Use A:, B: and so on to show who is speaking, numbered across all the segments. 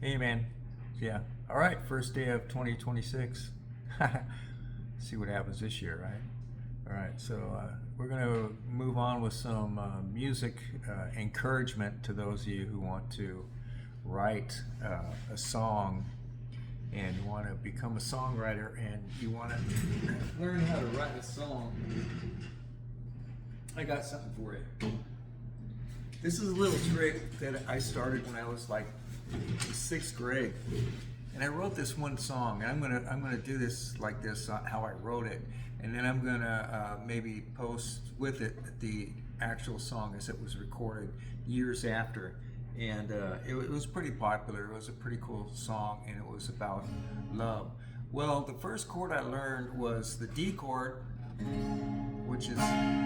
A: Hey man, yeah. All right, first day of 2026. See what happens this year, right? All right, so we're going to move on with some music encouragement to those of you who want to write a song and you want to become a songwriter and you want to learn how to write a song. I got something for you. This is a little trick that I started when I was like in sixth grade, and I wrote this one song. And I'm gonna do this like this, how I wrote it, and then I'm gonna maybe post with it the actual song as it was recorded years after. And it was pretty popular. It was a pretty cool song, and it was about love. Well, the first chord I learned was the D chord, which is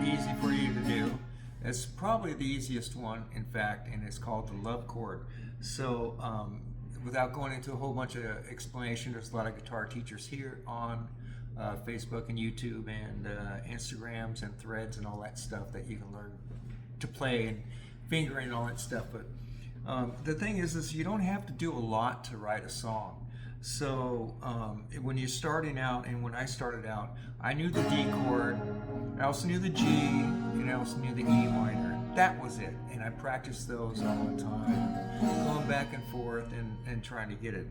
A: easy for you to do. It's probably the easiest one, in fact, and it's called the love chord. So, without going into a whole bunch of explanation, there's a lot of guitar teachers here on Facebook and YouTube and Instagrams and threads and all that stuff that you can learn to play and fingering and all that stuff. But the thing is you don't have to do a lot to write a song. So when you're starting out, and when I started out, I knew the D chord, I also knew the G, and I also knew the E minor. That was it, and I practiced those all the time, going back and forth and trying to get it.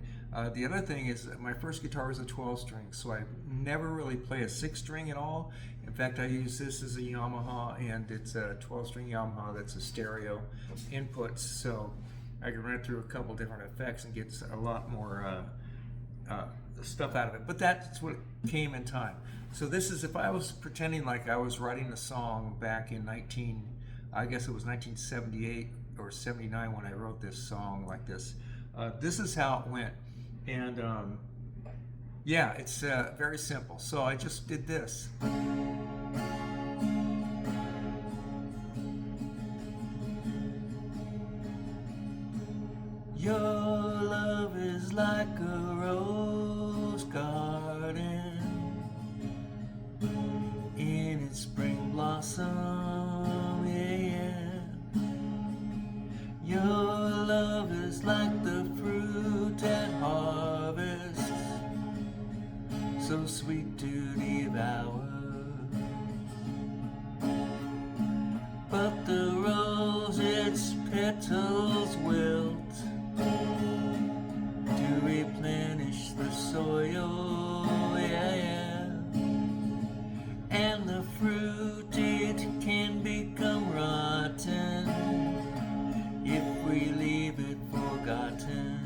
A: The other thing is that my first guitar was a 12 string, so I never really play a 6 string at all. In fact, I use this as a Yamaha, and it's a 12 string Yamaha that's a stereo inputs, so I can run it through a couple different effects and get a lot more stuff out of it. But that's what came in time. So this is, if I was pretending like I was writing a song back in I guess it was 1978 or 79 when I wrote this song like this. This is how it went. And yeah, it's very simple. So I just did this. Your love is like a rose garden in its spring blossom, yeah. Your love is like the fruit at harvest, so sweet to devour. But the rose, its petals wilt to replenish the soil, yeah, yeah. And the fruit, it can become rotten if we leave it forgotten.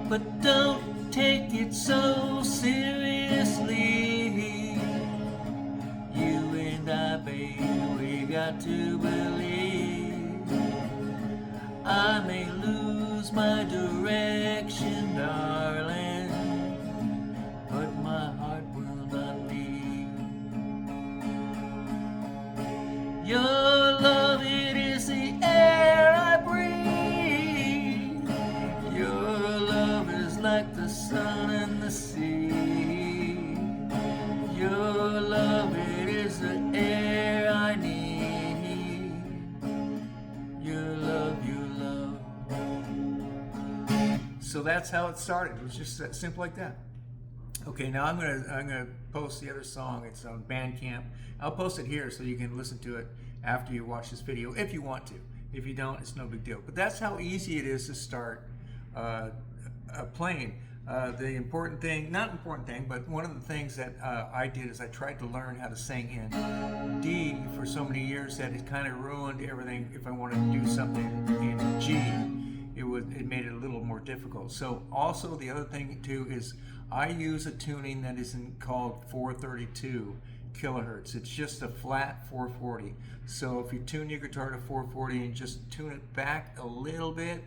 A: But don't take it so seriously. You and I, babe, we got to believe. I may lose my direction, darling, but my heart will not leave. Your love, it is the air I breathe. Your love is like the sun and the sea. Your love, it is the air I need. Your love, your love. So that's how it started. It was just simple like that. Okay, now I'm gonna post the other song. It's on Bandcamp. I'll post it here so you can listen to it after you watch this video if you want to. If you don't, it's no big deal. But that's how easy it is to start playing. The important thing, not important thing, but one of the things that I did is I tried to learn how to sing in D for so many years that it kind of ruined everything. If I wanted to do something in G, it made it a little more difficult. So also the other thing too is I use a tuning that is called 432 kilohertz. It's just a flat 440. So if you tune your guitar to 440 and just tune it back a little bit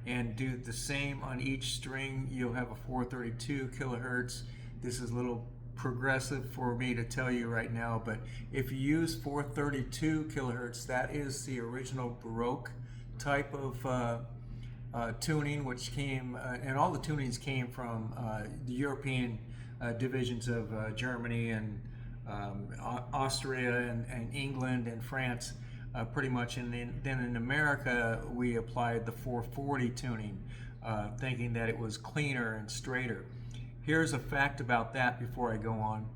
A: and do the same on each string, you'll have a 432 kilohertz. This is a little progressive for me to tell you right now, but if you use 432 kilohertz, that is the original Baroque type of tuning, which came, and all the tunings came from the European divisions of Germany and Austria and England and France. pretty much. And then in America, we applied the 440 tuning, thinking that it was cleaner and straighter. Here's a fact about that before I go on.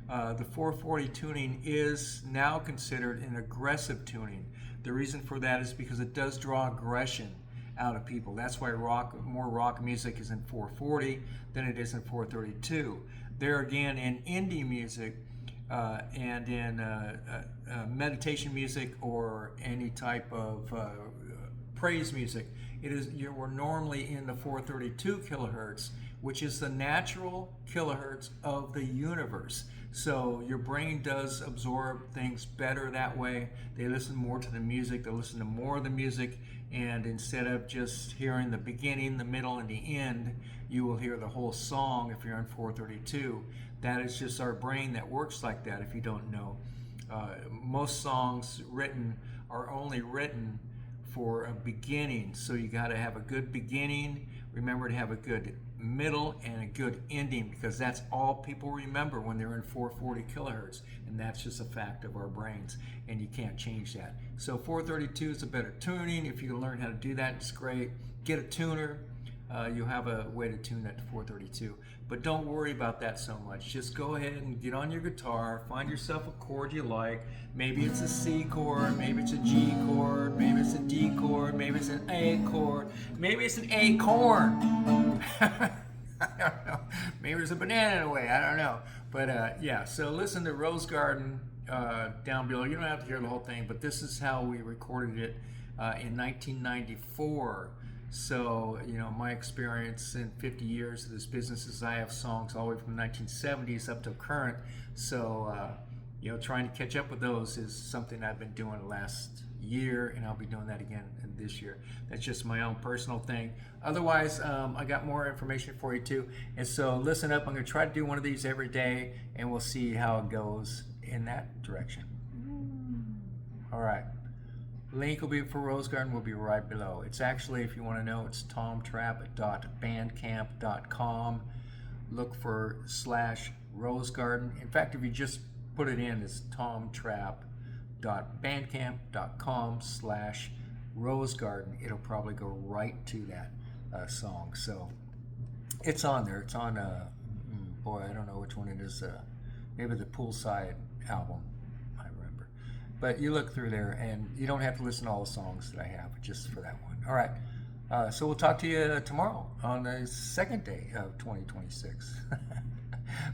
A: The 440 tuning is now considered an aggressive tuning. The reason for that is because it does draw aggression out of people. That's why more rock music is in 440 than it is in 432. There again, in indie music and in meditation music or any type of praise music, we're normally in the 432 kilohertz, which is the natural kilohertz of the universe. So your brain does absorb things better that way. They listen more to the music, they listen to more of the music, and instead of just hearing the beginning, the middle, and the end, you will hear the whole song if you're on 432. That is just our brain that works like that, if you don't know. Most songs written are only written for a beginning, so you got to have a good beginning. Remember to have a good middle and a good ending, because that's all people remember when they're in 440 kilohertz, and that's just a fact of our brains, and you can't change that. So 432 is a better tuning. If you can learn how to do that, it's great. Get a tuner. You'll have a way to tune that to 432. But don't worry about that so much. Just go ahead and get on your guitar, find yourself a chord you like. Maybe it's a C chord, maybe it's a G chord, maybe it's a D chord, maybe it's an A chord, maybe it's an acorn. I don't know. Maybe there's a banana in the way, I don't know. But yeah, so listen to Rose Garden down below. You don't have to hear the whole thing, but this is how we recorded it in 1994. So, you know, my experience in 50 years of this business is I have songs all the way from the 1970s up to current. So, you know, trying to catch up with those is something I've been doing the last year, and I'll be doing that again this year. That's just my own personal thing. Otherwise, I got more information for you too. And so listen up, I'm gonna try to do one of these every day, and we'll see how it goes in that direction. All right. Link will be for Rose Garden will be right below. It's actually, if you want to know, it's tomtrapp.bandcamp.com. Look for /Rose Garden. In fact, if you just put it in, it's tomtrapp.bandcamp.com/Rose Garden. It'll probably go right to that song. So it's on there. It's on, boy, I don't know which one it is. Maybe the Poolside album. But you look through there, and you don't have to listen to all the songs that I have, just for that one. All right. So we'll talk to you tomorrow on the second day of 2026.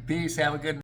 A: Peace. Have a good